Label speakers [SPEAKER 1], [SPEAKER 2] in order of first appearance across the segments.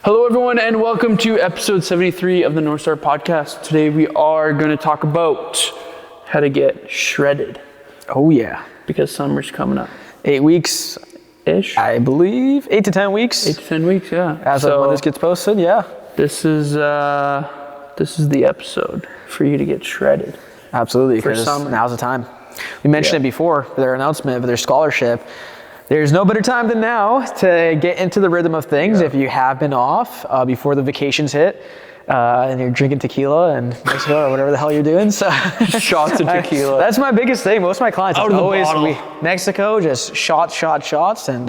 [SPEAKER 1] Hello, everyone, and welcome to episode 73 of the North Star Podcast. Today, we are going to talk about how to get shredded.
[SPEAKER 2] Oh, yeah.
[SPEAKER 1] Because summer's coming up.
[SPEAKER 2] 8 weeks-ish? I believe. 8 to 10 weeks.
[SPEAKER 1] 8 to 10 weeks, yeah.
[SPEAKER 2] As of when this gets posted, yeah.
[SPEAKER 1] This is the episode for you to get shredded.
[SPEAKER 2] Absolutely, because now's the time. We mentioned it before, for their announcement of their scholarship. There's no better time than now to get into the rhythm of things. If you have been off before the vacations hit and you're drinking tequila and Mexico or whatever the hell you're doing. So
[SPEAKER 1] shots of tequila.
[SPEAKER 2] That's my biggest thing. Most of my clients
[SPEAKER 1] out of
[SPEAKER 2] always
[SPEAKER 1] the bottle.
[SPEAKER 2] Mexico, just shots. And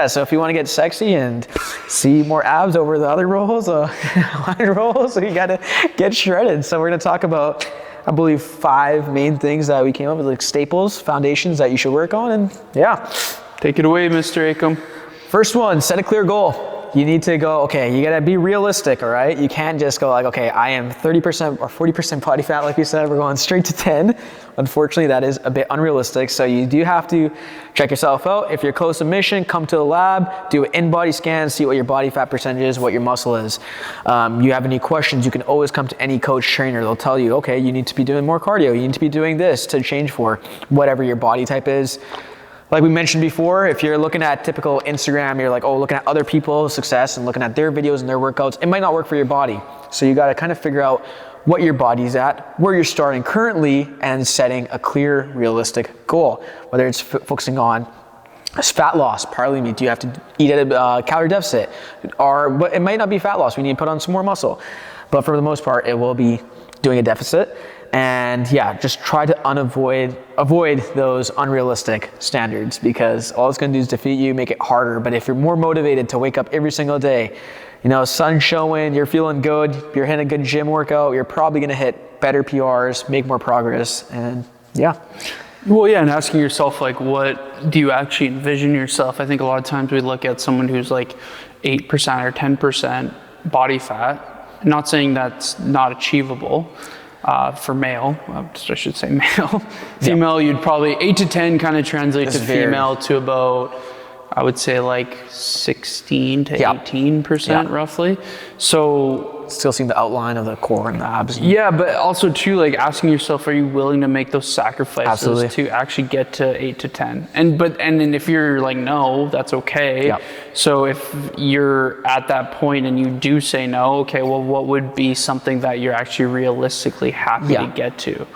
[SPEAKER 2] so if you want to get sexy and see more abs over the other rolls, line rolls, you got to get shredded. So we're going to talk about, I believe, 5 main things that we came up with, like staples, foundations that you should work on, and
[SPEAKER 1] Take it away, Mr. Acom.
[SPEAKER 2] First one, set a clear goal. You need to go, okay, you gotta be realistic, all right? You can't just go like, okay, I am 30% or 40% body fat, like you said, we're going straight to 10. Unfortunately, that is a bit unrealistic. So you do have to check yourself out. If you're close to mission, come to the lab, do an in-body scan, see what your body fat percentage is, what your muscle is. You have any questions, you can always come to any coach trainer. They'll tell you, okay, you need to be doing more cardio. You need to be doing this to change for whatever your body type is. Like we mentioned before, if you're looking at typical Instagram, you're like, looking at other people's success and looking at their videos and their workouts, it might not work for your body. So you gotta kind of figure out what your body's at, where you're starting currently, and setting a clear, realistic goal. Whether it's focusing on fat loss, partly meat, do you have to eat at a calorie deficit? But it might not be fat loss, we need to put on some more muscle. But for the most part, it will be doing a deficit. And just try to avoid those unrealistic standards, because all it's gonna do is defeat you, make it harder. But if you're more motivated to wake up every single day, sun's showing, you're feeling good, you're hitting a good gym workout, you're probably gonna hit better PRs, make more progress, and
[SPEAKER 1] and asking yourself, like, what do you actually envision yourself? I think a lot of times we look at someone who's like 8% or 10% body fat. I'm not saying that's not achievable. For male, I should say male. Female, you'd probably 8 to 10 kind of translate to female to about, I would say, like 16 to 18% roughly. So
[SPEAKER 2] still seeing the outline of the core and the abs.
[SPEAKER 1] But also too, like asking yourself, are you willing to make those sacrifices to actually get to 8 to 10? And then if you're like, no, that's okay. So if you're at that point and you do say no, okay, well, what would be something that you're actually realistically happy to get to?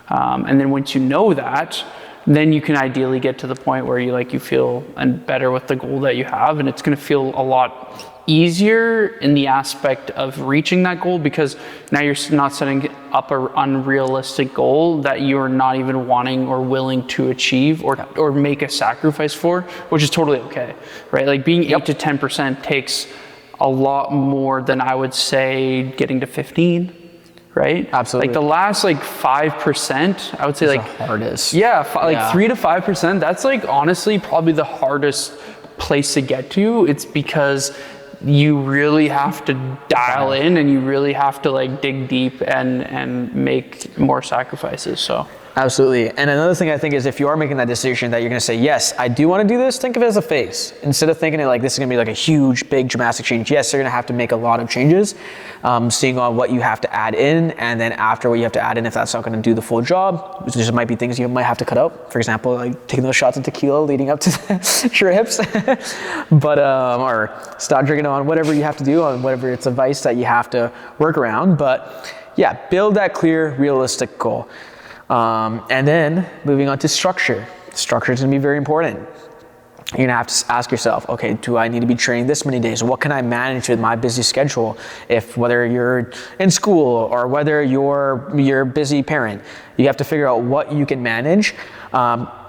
[SPEAKER 1] And then once you know that, then you can ideally get to the point where you feel better with the goal that you have, and it's going to feel a lot easier in the aspect of reaching that goal, because now you're not setting up an unrealistic goal that you're not even wanting or willing to achieve or make a sacrifice for, which is totally okay, right? Like being 8 to 10% takes a lot more than I would say getting to 15. Right?
[SPEAKER 2] Absolutely.
[SPEAKER 1] Like the last 5%, I would say
[SPEAKER 2] the hardest.
[SPEAKER 1] 3 to 5%, that's honestly probably the hardest place to get to. It's because you really have to dial in, and you really have to dig deep and make more sacrifices. So
[SPEAKER 2] absolutely. And another thing I think is, if you are making that decision that you're going to say, yes, I do want to do this, think of it as a phase. Instead of thinking it like this is going to be like a huge, big, dramatic change. Yes, you're going to have to make a lot of changes, seeing on what you have to add in, and then after what you have to add in, if that's not going to do the full job, there just might be things you might have to cut out. For example, like taking those shots of tequila leading up to the trips, but or stop drinking on whatever you have to do, on whatever it's a vice that you have to work around. But build that clear, realistic goal. And then moving on to structure. Structure is going to be very important. You're going to have to ask yourself, okay, do I need to be training this many days? What can I manage with my busy schedule? Whether you're in school or whether you're a busy parent, you have to figure out what you can manage.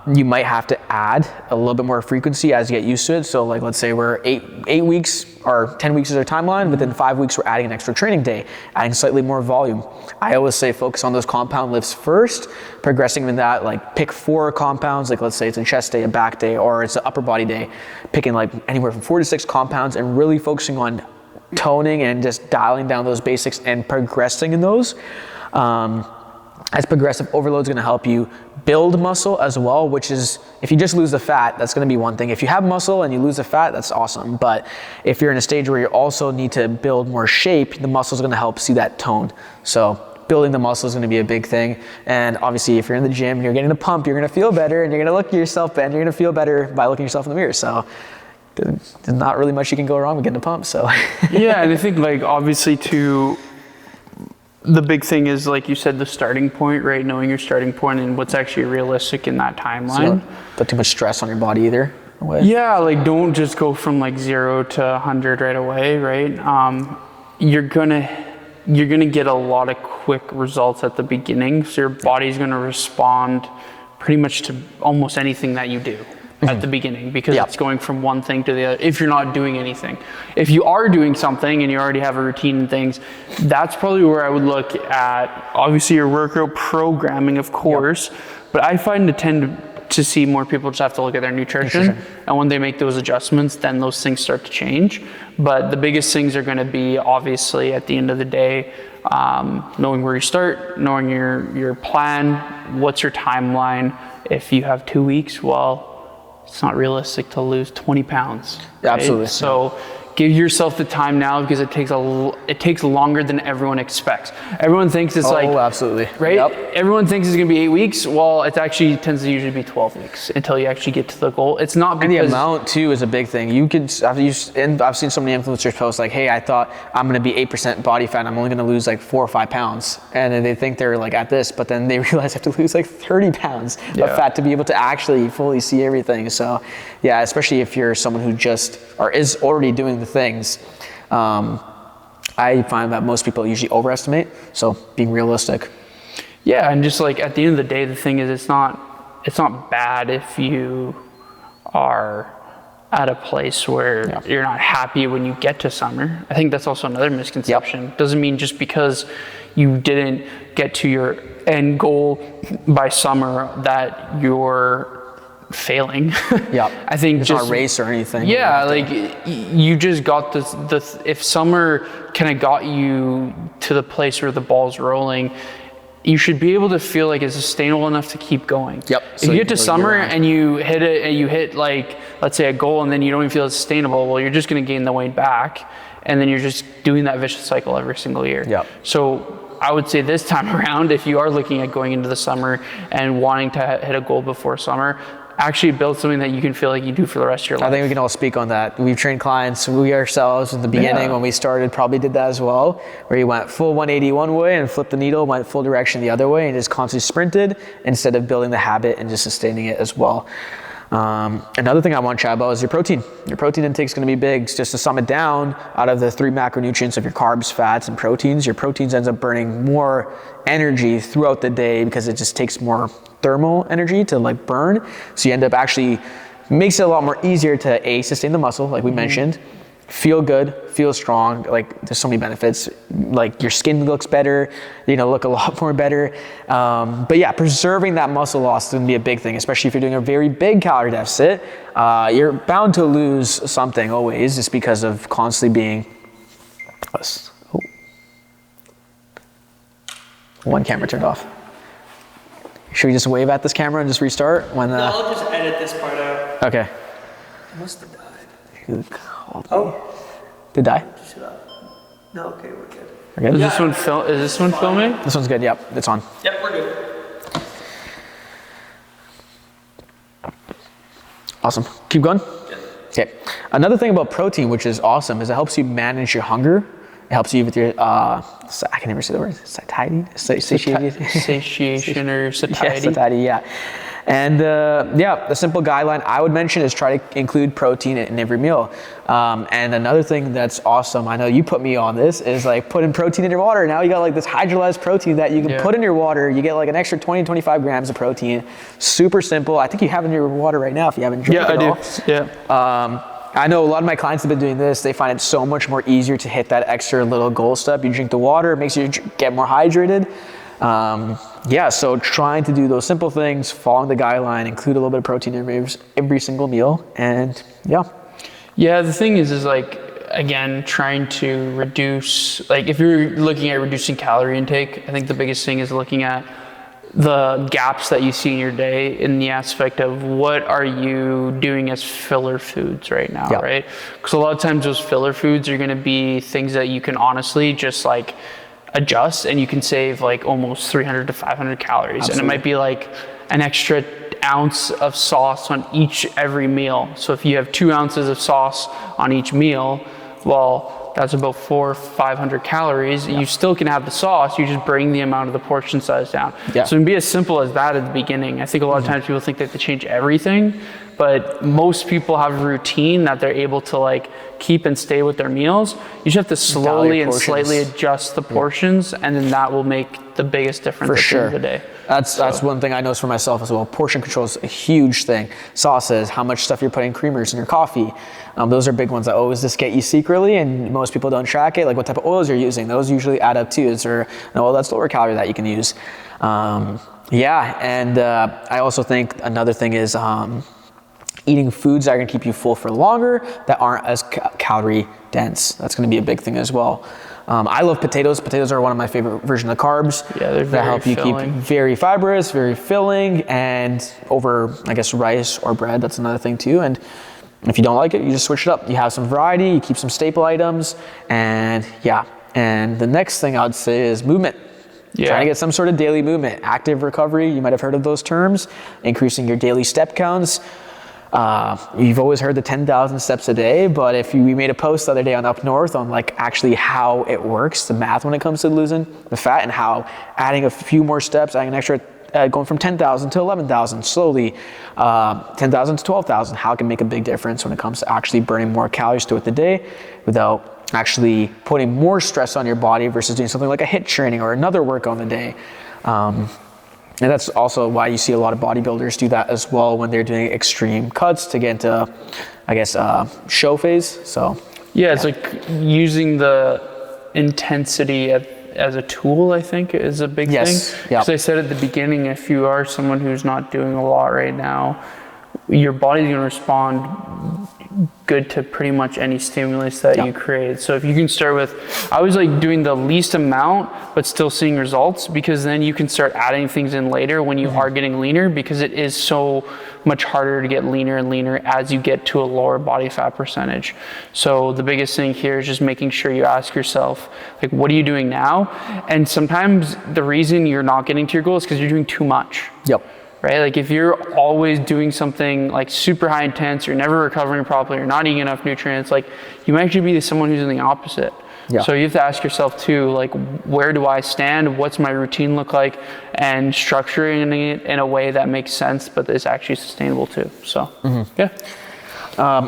[SPEAKER 2] You might have to add a little bit more frequency as you get used to it. So let's say we're 8 weeks or 10 weeks is our timeline. Within 5 weeks, we're adding an extra training day, adding slightly more volume. I always say focus on those compound lifts first, progressing in that, pick 4 compounds. Let's say it's a chest day, a back day, or it's an upper body day, picking anywhere from 4 to 6 compounds and really focusing on toning and just dialing down those basics and progressing in those. as progressive overload is going to help you build muscle as well, which is, if you just lose the fat, that's going to be one thing. If you have muscle and you lose the fat, that's awesome. But if you're in a stage where you also need to build more shape, the muscle is going to help see that tone. So building the muscle is going to be a big thing. And obviously, if you're in the gym, you're getting the pump, you're going to feel better, and you're going to look at yourself better, and you're going to feel better by looking at yourself in the mirror. So there's not really much you can go wrong with getting a pump. So
[SPEAKER 1] yeah, and I think like obviously too, the big thing is, like you said, the starting point, right? Knowing your starting point and what's actually realistic in that timeline.
[SPEAKER 2] So put too much stress on your body either.
[SPEAKER 1] Yeah, like don't just go from like 0 to 100 right away, right? You're gonna get a lot of quick results at the beginning, so your body's gonna respond pretty much to almost anything that you do at the beginning, because it's going from one thing to the other if you're not doing anything. If you are doing something and you already have a routine and things, that's probably where I would look at, obviously your workout programming, of course, but I find to tend to see more people just have to look at their nutrition. And when they make those adjustments, then those things start to change. But the biggest things are going to be, obviously, at the end of the day, knowing where you start, knowing your plan, what's your timeline. If you have 2 weeks, well, it's not realistic to lose 20 pounds. Right?
[SPEAKER 2] Absolutely.
[SPEAKER 1] So give yourself the time now, because it takes longer than everyone expects. Everyone thinks it's
[SPEAKER 2] absolutely.
[SPEAKER 1] Right? Everyone thinks it's going to be 8 weeks. Well, it actually tends to usually be 12 weeks until you actually get to the goal. It's not because...
[SPEAKER 2] And the amount too is a big thing. I've seen so many influencers post like, hey, I thought I'm going to be 8% body fat. I'm only going to lose like 4 or 5 pounds. And then they think they're like at this, but then they realize they have to lose like 30 pounds of fat to be able to actually fully see everything. So yeah, especially if you're someone who is already doing the things, I find that most people usually overestimate. So being realistic.
[SPEAKER 1] Yeah, and just like at the end of the day, the thing is, it's not bad if you are at a place where you're not happy when you get to summer. I think that's also another misconception. Doesn't mean just because you didn't get to your end goal by summer that you're failing.
[SPEAKER 2] I think it's not a race or anything.
[SPEAKER 1] Yeah, like you just got if summer kind of got you to the place where the ball's rolling, you should be able to feel like it's sustainable enough to keep going. If you get to summer and you hit it, and you hit like, let's say a goal, and then you don't even feel it's sustainable, well, you're just going to gain the weight back, and then you're just doing that vicious cycle every single year. So I would say this time around, if you are looking at going into the summer and wanting to hit a goal before summer, actually build something that you can feel like you do for the rest of your life.
[SPEAKER 2] I think we can all speak on that. We've trained clients, we ourselves in the beginning when we started probably did that as well, where you went full 180 one way and flipped the needle, went full direction the other way, and just constantly sprinted instead of building the habit and just sustaining it as well. Another thing I want to chat about is your protein. Your protein intake is going to be big. Just to sum it down, out of the 3 macronutrients of your carbs, fats, and proteins, your proteins ends up burning more energy throughout the day because it just takes more thermal energy to like burn. So you end up actually makes it a lot more easier to sustain the muscle, like we mentioned, feel good, feel strong. Like there's so many benefits. Like your skin looks better, look a lot more better. But yeah, preserving that muscle loss is going to be a big thing, especially if you're doing a very big calorie deficit. You're bound to lose something always, just because of constantly being. One camera turned off. Should we just wave at this camera and just restart? No,
[SPEAKER 1] I'll just edit this part out.
[SPEAKER 2] Okay.
[SPEAKER 3] I must have died.
[SPEAKER 2] Did die?
[SPEAKER 3] Shut up. No, okay, we're good.
[SPEAKER 2] We're good?
[SPEAKER 1] Is this one filming?
[SPEAKER 2] This one's good, yep, it's on.
[SPEAKER 3] Yep, we're good.
[SPEAKER 2] Awesome. Keep going? Okay. Another thing about protein, which is awesome, is it helps you manage your hunger. It helps you with your, I can never say the word, satiety?
[SPEAKER 1] Satiation or satiety.
[SPEAKER 2] Satiety, yeah. And the simple guideline I would mention is try to include protein in every meal. And another thing that's awesome, I know you put me on this, is like putting protein in your water. Now you got like this hydrolyzed protein that you can put in your water. You get like an extra 20, 25 grams of protein. Super simple. I think you have it in your water right now if you haven't drank it all.
[SPEAKER 1] Yeah.
[SPEAKER 2] I know a lot of my clients have been doing this. They find it so much more easier to hit that extra little goal step. You drink the water, it makes you get more hydrated. So trying to do those simple things, following the guideline, include a little bit of protein in every single meal, and
[SPEAKER 1] Yeah, the thing is like, again, trying to reduce, like if you're looking at reducing calorie intake, I think the biggest thing is looking at the gaps that you see in your day in the aspect of what are you doing as filler foods right now, right? Because a lot of times those filler foods are going to be things that you can honestly just like adjust, and you can save like almost 300 to 500 calories. And it might be like an extra ounce of sauce on every meal. So if you have 2 ounces of sauce on each meal, well, that's about 400 or 500 calories. You still can have the sauce, you just bring the amount of the portion size down. So it can be as simple as that at the beginning. I think a lot of times people think they have to change everything, but most people have a routine that they're able to like keep and stay with their meals. You just have to slowly and slightly adjust the portions, and then that will make the biggest difference at the end of the day.
[SPEAKER 2] That's one thing I noticed for myself as well. Portion control is a huge thing. Sauces, how much stuff you're putting, creamers in your coffee. Those are big ones that always just get you secretly, and most people don't track it. Like what type of oils you're using. Those usually add up too. Is there an oil that's lower calorie that you can use? And I also think another thing is eating foods that are going to keep you full for longer, that aren't as calorie dense. That's going to be a big thing as well. I love potatoes. Potatoes are one of my favorite version of carbs.
[SPEAKER 1] Yeah, they're very
[SPEAKER 2] that help you
[SPEAKER 1] filling.
[SPEAKER 2] keep very fibrous, very filling, and over, I guess, rice or bread. That's another thing too. And if you don't like it, you just switch it up. You have some variety, you keep some staple items, and And the next thing I would say is movement. Trying to get some sort of daily movement. Active recovery, you might have heard of those terms. Increasing your daily step counts. You've always heard the 10,000 steps a day, but we made a post the other day on Up North on like actually how it works, the math when it comes to losing the fat, and how adding a few more steps, adding an extra, going from 10,000 to 11,000 slowly, 10,000 to 12,000, how it can make a big difference when it comes to actually burning more calories throughout the day without actually putting more stress on your body versus doing something like a HIIT training or another workout on the day. And that's also why you see a lot of bodybuilders do that as well when they're doing extreme cuts to get into, I guess, show phase. So
[SPEAKER 1] it's like using the intensity as a tool, I think, is a big thing. Because I said at the beginning, if you are someone who's not doing a lot right now, your body's going to respond good to pretty much any stimulus that you create. So if you can start with, I was like doing the least amount but still seeing results, because then you can start adding things in later when you are getting leaner, because it is so much harder to get leaner and leaner as you get to a lower body fat percentage. So the biggest thing here is just making sure you ask yourself, like, what are you doing now? And sometimes the reason you're not getting to your goal is because you're doing too much. Right? Like if you're always doing something like super high intense, you're never recovering properly, you're not eating enough nutrients, like you might actually be someone who's in the opposite. So you have to ask yourself too, like, where do I stand? What's my routine look like? And structuring it in a way that makes sense, but is actually sustainable too. So,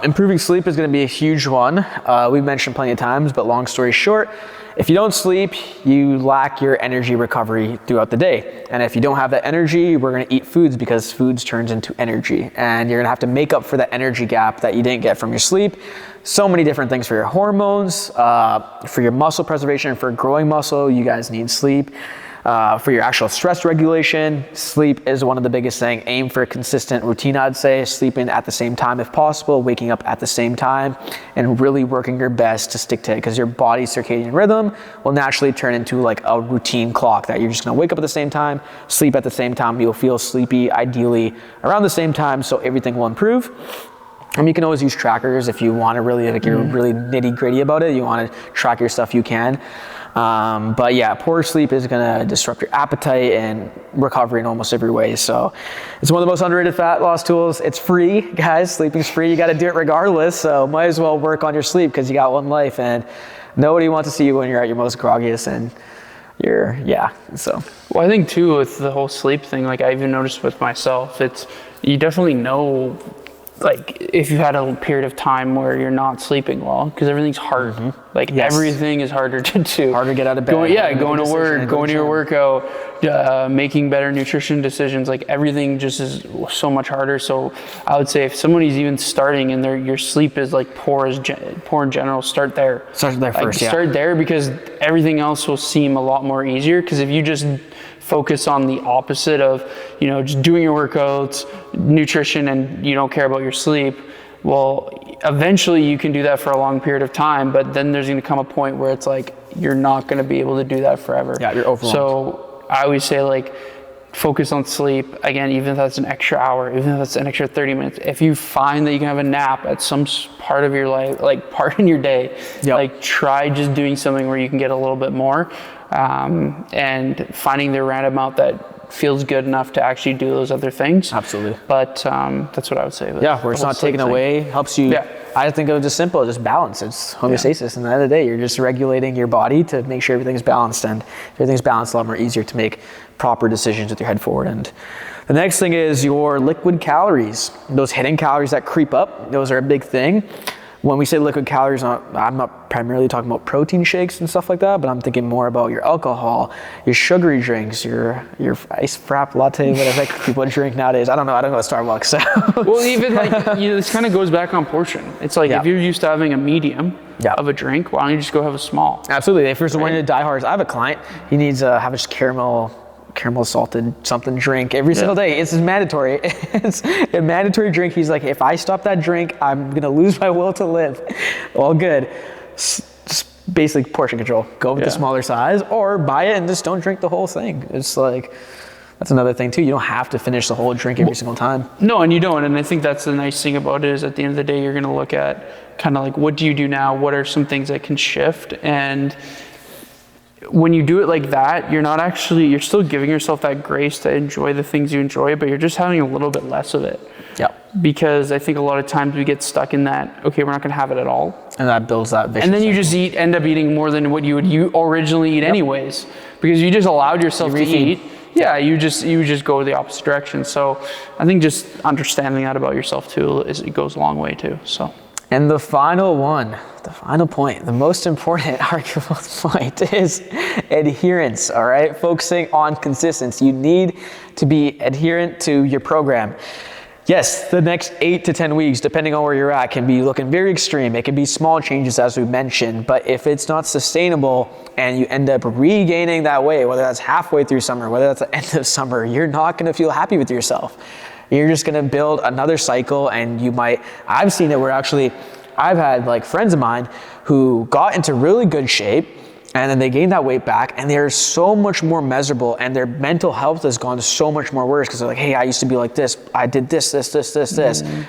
[SPEAKER 2] improving sleep is going to be a huge one. We've mentioned plenty of times, but long story short, if you don't sleep, you lack your energy recovery throughout the day. And if you don't have that energy, we're gonna eat foods, because foods turns into energy. And you're gonna have to make up for that energy gap that you didn't get from your sleep. So many different things for your hormones, for your muscle preservation, for growing muscle, you guys need sleep. For your actual stress regulation, sleep is one of the biggest things. Aim for a consistent routine, I'd say. Sleeping at the same time if possible, waking up at the same time, and really working your best to stick to it, because your body's circadian rhythm will naturally turn into like a routine clock that you're just gonna wake up at the same time, sleep at the same time. You'll feel sleepy ideally around the same time, so everything will improve. You can always use trackers if you want to really, like, you're really nitty gritty about it. You want to track your stuff, you can. But yeah, poor sleep is going to disrupt your appetite and recovery in almost every way. So it's one of the most underrated fat loss tools. It's free, guys. Sleeping's free. You got to do it regardless. So might as well work on your sleep, because you got one life, and nobody wants to see you when you're at your most groggiest and so.
[SPEAKER 1] Well, I think too with the whole sleep thing, like I even noticed with myself, you definitely know, like if you've had a period of time where you're not sleeping well, because everything's hard. Like everything is harder to do.
[SPEAKER 2] Harder to get out of bed.
[SPEAKER 1] Going to work, going to your workout, making better nutrition decisions. Like everything just is so much harder. So I would say if somebody's even starting and your sleep is like poor in general, start there.
[SPEAKER 2] Start there first.
[SPEAKER 1] Start there, because everything else will seem a lot more easier. Because if you just focus on the opposite of, just doing your workouts, nutrition, and you don't care about your sleep, well, eventually you can do that for a long period of time, but then there's going to come a point where it's like you're not going to be able to do that forever.
[SPEAKER 2] Yeah, you're overwhelmed.
[SPEAKER 1] So I always say, like, focus on sleep. Again, even if that's an extra hour, even if that's an extra 30 minutes, if you find that you can have a nap at some part of your life, like part in your day, like try just doing something where you can get a little bit more, and finding the random amount that feels good enough to actually do those other things.
[SPEAKER 2] Absolutely.
[SPEAKER 1] But that's what I would say.
[SPEAKER 2] Where it's not taken away, helps you. I think of it just simple, just balance. It's homeostasis. And at the end of the day, you're just regulating your body to make sure everything's balanced. And if everything's balanced, a lot more easier to make proper decisions with your head forward. And the next thing is your liquid calories. Those hidden calories that creep up, those are a big thing. When we say liquid calories, I'm not primarily talking about protein shakes and stuff like that, but I'm thinking more about your alcohol, your sugary drinks, your ice frap latte, whatever people drink nowadays. I don't know at Starbucks. So.
[SPEAKER 1] Well, even like, this kind of goes back on portion. It's like if you're used to having a medium of a drink, why don't you just go have a small?
[SPEAKER 2] Absolutely. If you're one of the diehards, I have a client, he needs to have a caramel salted something drink every single day. It's mandatory. It's a mandatory drink. He's like, if I stop that drink, I'm gonna lose my will to live. All good. Just basically portion control. Go with the smaller size, or buy it and just don't drink the whole thing. It's like, that's another thing too. You don't have to finish the whole drink every single time.
[SPEAKER 1] No, and you don't. And I think that's the nice thing about it, is at the end of the day, you're gonna look at kind of like, what do you do now? What are some things that can shift? And when you do it like that, you're still giving yourself that grace to enjoy the things you enjoy, but you're just having a little bit less of it. Because I think a lot of times we get stuck in that, okay, we're not gonna have it at all.
[SPEAKER 2] And that builds that vicious
[SPEAKER 1] And then you
[SPEAKER 2] cycle.
[SPEAKER 1] just end up eating more than what you would originally eat anyways, because you just allowed yourself to eat. Yeah, you just go the opposite direction. So I think just understanding that about yourself too, it goes a long way too, so.
[SPEAKER 2] And the final point, the most important arguable point is adherence, all right? Focusing on consistency. You need to be adherent to your program. Yes, the next 8 to 10 weeks, depending on where you're at, can be looking very extreme. It can be small changes, as we mentioned, but if it's not sustainable and you end up regaining that weight, whether that's halfway through summer, whether that's the end of summer, you're not gonna feel happy with yourself. You're just gonna build another cycle, and I've seen it where actually, I've had like friends of mine who got into really good shape, and then they gained that weight back, and they're so much more miserable, and their mental health has gone so much more worse, because they're like, hey, I used to be like this, I did this.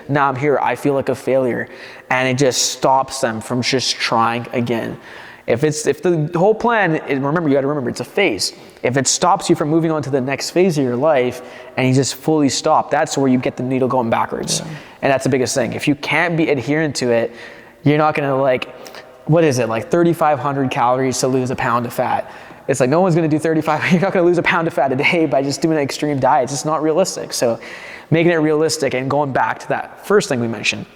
[SPEAKER 2] Now I'm here, I feel like a failure. And it just stops them from just trying again. If the whole plan, remember, you gotta remember, it's a phase. If it stops you from moving on to the next phase of your life, and you just fully stop, that's where you get the needle going backwards. And that's the biggest thing. If you can't be adherent to it, you're not gonna what is it, like 3,500 calories to lose a pound of fat. It's like, no one's gonna do 35, you're not gonna lose a pound of fat a day by just doing an extreme diet. It's just not realistic. So making it realistic and going back to that first thing we mentioned,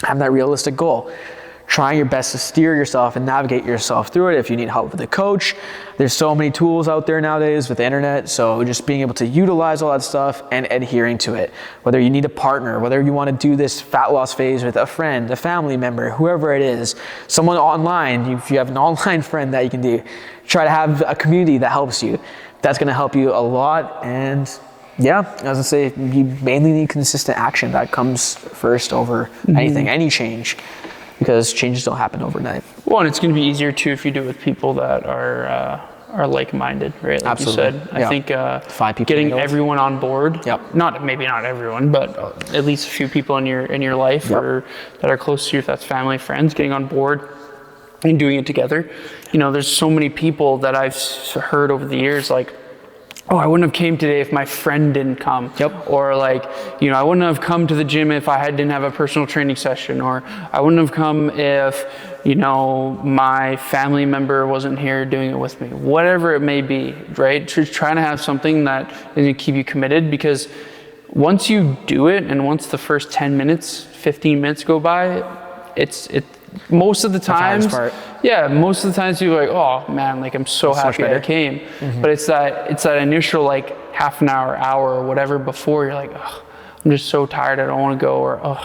[SPEAKER 2] having that realistic goal. Trying your best to steer yourself and navigate yourself through it. If you need help with a coach, there's so many tools out there nowadays with the internet. So just being able to utilize all that stuff and adhering to it. Whether you need a partner, whether you want to do this fat loss phase with a friend, a family member, whoever it is, someone online, if you have an online friend that you can do, try to have a community that helps you. That's going to help you a lot. And yeah, as I say, you mainly need consistent action. That comes first over anything, any change. Because changes don't happen overnight. Well,
[SPEAKER 1] and it's going to be easier too if you do it with people that are like-minded, right? Like
[SPEAKER 2] Absolutely.
[SPEAKER 1] You said, I think
[SPEAKER 2] 5 people
[SPEAKER 1] getting everyone on board. Maybe not everyone, but at least a few people in your life or that are close to you, if that's family, friends, getting on board and doing it together. There's so many people that I've heard over the years, like, oh, I wouldn't have came today if my friend didn't come. Or like, I wouldn't have come to the gym if I didn't have a personal training session. Or I wouldn't have come if, my family member wasn't here doing it with me. Whatever it may be, right? Just trying to have something that is going to keep you committed, because once you do it and once the first 10 minutes, 15 minutes go by, most of the times, most of the times you're like, oh man, like I'm so happy I came. But it's that initial like half an hour, or whatever before, you're like, oh, I'm just so tired, I don't want to go, or oh,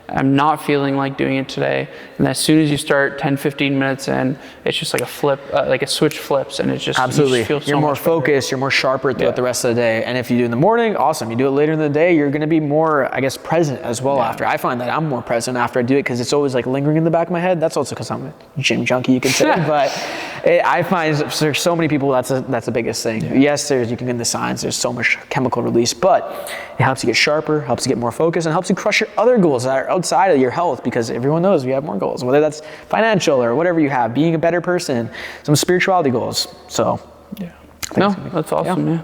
[SPEAKER 1] I'm not feeling like doing it today. And as soon as you start 10, 15 minutes in, it's just like a flip, like a switch flips, and it just
[SPEAKER 2] absolutely.
[SPEAKER 1] You just feel so
[SPEAKER 2] you're more
[SPEAKER 1] much
[SPEAKER 2] focused, you're more sharper throughout the rest of the day. And if you do it in the morning, awesome. You do it later in the day, you're going to be more, present as well after. I find that I'm more present after I do it, because it's always like lingering in the back of my head. That's also because I'm a gym junkie, you could say. But I find there's so many people that's the biggest thing. Yeah. Yes, you can get in the science. There's so much chemical release, but it helps you get sharper, helps you get more focused, and helps you crush your other goals that are outside of your health. Because everyone knows we have more goals, whether that's financial or whatever you have, being a better person, some spirituality goals. So
[SPEAKER 1] yeah, no, that's awesome. Yeah,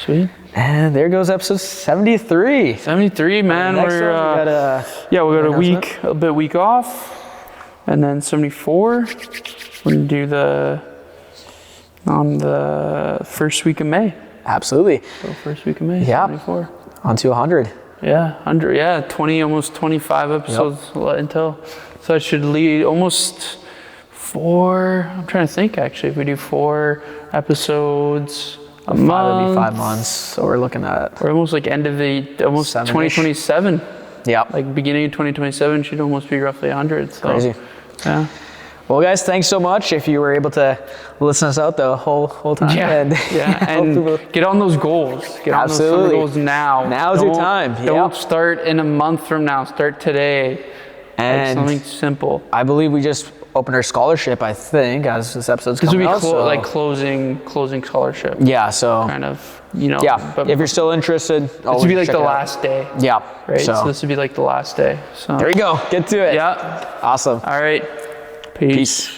[SPEAKER 1] sweet.
[SPEAKER 2] And there goes episode 73.
[SPEAKER 1] 73, man. We're we got a week off, and then 74. We're gonna do on the first week of May.
[SPEAKER 2] Absolutely.
[SPEAKER 1] So first week of May.
[SPEAKER 2] Yeah.
[SPEAKER 1] 74.
[SPEAKER 2] On to 100.
[SPEAKER 1] Yeah, 100. Yeah, 20, almost 25 episodes until. So I should lead almost 4. I'm trying to think actually. If we do 4 episodes. A month.
[SPEAKER 2] Would be 5 months. So we're looking at.
[SPEAKER 1] We're almost like end of almost 2027.
[SPEAKER 2] Yeah.
[SPEAKER 1] Like beginning of 2027 should almost be roughly 100. So.
[SPEAKER 2] Crazy.
[SPEAKER 1] Yeah.
[SPEAKER 2] Well, guys, thanks so much if you were able to listen us out the whole time.
[SPEAKER 1] Yeah, and get on those goals. Get on those summer goals now.
[SPEAKER 2] Now's your time.
[SPEAKER 1] Don't start in a month from now. Start today.
[SPEAKER 2] And
[SPEAKER 1] like something simple.
[SPEAKER 2] I believe we just opened our scholarship, I think, as this episode's coming out.
[SPEAKER 1] This will be like closing scholarship.
[SPEAKER 2] Yeah, so.
[SPEAKER 1] Kind of, you know.
[SPEAKER 2] Yeah, but if you're still interested,
[SPEAKER 1] this would be like the last day.
[SPEAKER 2] Yeah.
[SPEAKER 1] Right, so this would be like the last day. So
[SPEAKER 2] there you go. Get to it.
[SPEAKER 1] Yeah.
[SPEAKER 2] Awesome.
[SPEAKER 1] All right. Peace.